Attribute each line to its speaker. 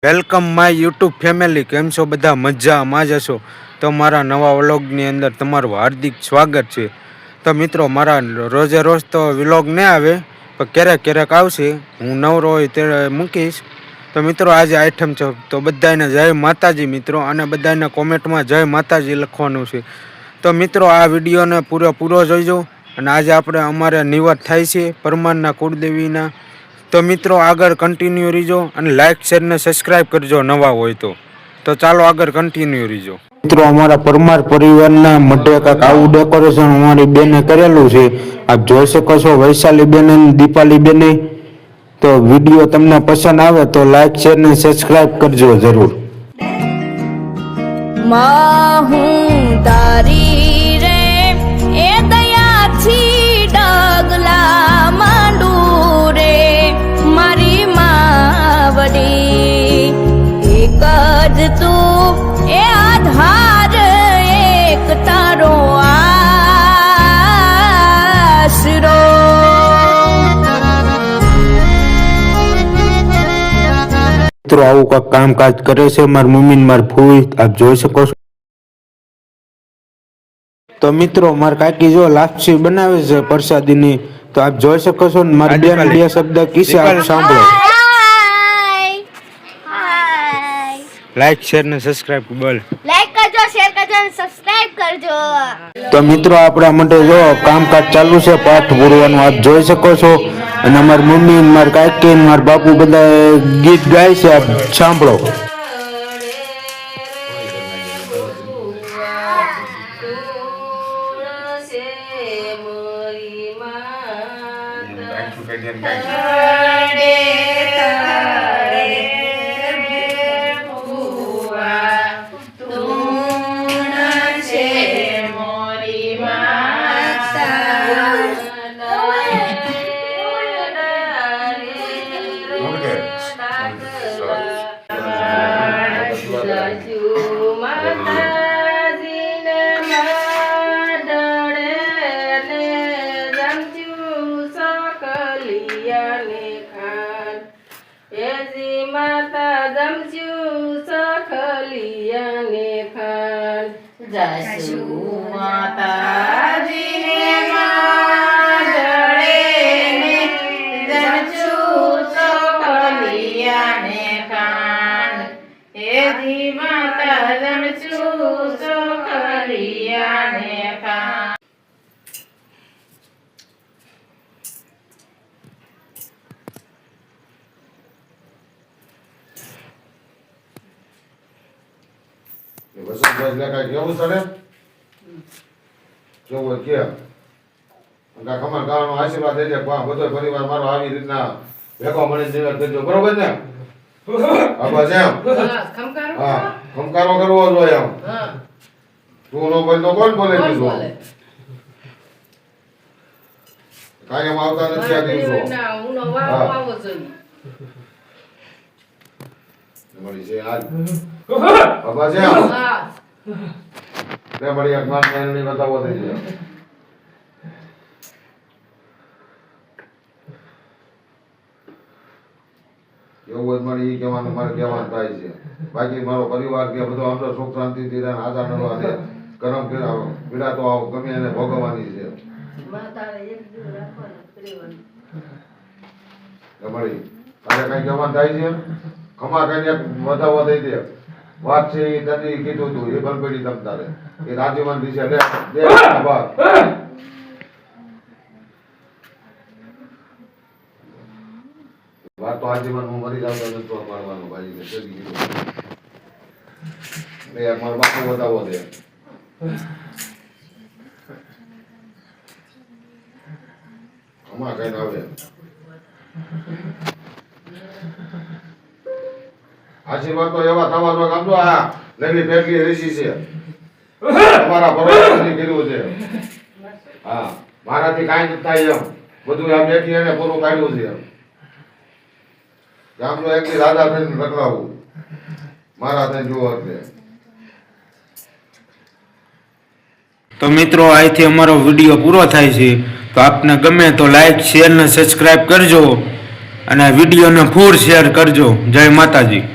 Speaker 1: Welcome my YouTube family. કેમ છો બધા? મજામાં જ હશો તો મારા નવા વ્લોગની અંદર તમારું હાર્દિક સ્વાગત છે. તો મિત્રો, મારા રોજે રોજ તો વ્લોગ નહીં આવે, પણ ક્યારેક ક્યારેક આવશે. હું નવરો હોય ત્યારે મૂકીશ. તો મિત્રો, આજે આઈટમ છે તો બધાને જય માતાજી મિત્રો, અને બધાને કોમેન્ટમાં જય માતાજી લખવાનું છે. તો મિત્રો, આ વિડીયોને પૂરો જોઈજો. અને આજે આપણે અમારે નિવત થાય છે પરમારના કુળદેવીના. તો મિત્રો, આગળ કન્ટિન્યુ રહીજો અને લાઈક શેર ને સબસ્ક્રાઇબ કરજો નવા હોય તો ચાલો આગળ કન્ટિન્યુ રહીજો. મિત્રો, અમારા પરમાર પરિવારના મઢે કાંક આવું ડેકોરેશન અમારી બેને કરેલું છે. આપ જોઈ શકો છો, વૈશાલી બેન અને દીપાલી બેને. તો વિડીયો તમને પસંદ આવે તો લાઈક શેર ને સબસ્ક્રાઇબ કરજો જરૂર.
Speaker 2: માં હું તારી રે એ દયાથી ડગલા માંડું રે મારી માવડી, એક જ તું એ આધાર, એક તારો આશરો.
Speaker 1: મિત્રો, આવું કાંઈક કામકાજ કરે છે મારી મમ્મી ને મારી ફૂઈ, આપ જોઈ શકો છો. તો મિત્રો, મારા કાકી જો લાપસી બનાવે છે પ્રસાદીની, તો આપ જોઈ શકો છો ને. મારી બેન બે શબ્દ કિસ્સે આપ સાંભળો. લાઈક શેર ને સબસ્ક્રાઇબ બોલ.
Speaker 3: લાઈક કરજો, શેર કરજો અને સબસ્ક્રાઇબ કરજો.
Speaker 1: તો મિત્રો, આપણા માટે જો કામકાજ ચાલુ છે પાઠ પૂરવાનું, આપ જોઈ શકો છો. અને અમારી મમ્મી, મારા કાકી, મારા બાપુ બધા ગીત ગાય છે, આપ સાંભળો.
Speaker 2: જસુ માતાજીને માડળે ને જસુ સોકલિયાને ખાન, એજી માતા જમસુ સોકલિયાને ખાન.
Speaker 4: વસંતભાઈ કાંઈ કેવું સરે કેવું કે ખમણ ગાવાનો આશીર્વાદ દેજે. બધો પરિવાર મારો આવી રીતના ભેગો મળીને નિવેદ કરજો, બરોબર ને? બસ એમ. હા, ખમકારો કરવો જોઈએ એમ. તું નો બોલ તો કોણ બોલે કીધું? કાયમ આવતા નથી આ દિવસો. મળી છે આજ બાબા છે ને મળી એક માન ની બતાવો થઈ જાય. એવું હોય મારે એ કહેવાનું, મારે કહેવાનું થાય છે. બાકી મારો પરિવાર કે બધો આમ તો સુખ શાંતિથી રહે, આધાર નરવા દે, કરમ પીડા તો ગમે એને ભોગવવાની છે. મળી તારે કઈ કહેવાનું થાય છે? ખમા કઈ વધાવો દઈ દે. વાત છે એ તને કીધું તું, એ બલપેડી તમ તારે એ રાજ્યમાં દિશે લે દે વાત. વાત તો આજીવન હું મરી જાવ તો નથી પાડવાનું ભાઈ ને જલ્દી કીધું. લે મારો બાપુ વધાવો દે. ખમા કઈ આવે આશીર્વાદ તો એવા થવા જો. સમજો આ લગી ફેટલી રેસી છે, તમારા ભરોસાથી કર્યું છે. હા, મારાથી કાંઈ નથી થાય એમ. બધું આ બેઠી એને પૂરું કાઢ્યું છે. આમ તો એક રાજા થઈને લખડાવું મારા થઈને જુઓ એટલે.
Speaker 1: તો મિત્રો, અહીંથી અમારો વિડીયો પૂરો થાય છે. તો આપને ગમે તો લાઈક શેર ને સબસ્ક્રાઇબ કરજો અને વિડીયોને ફૂલ શેર કરજો. જય માતાજી.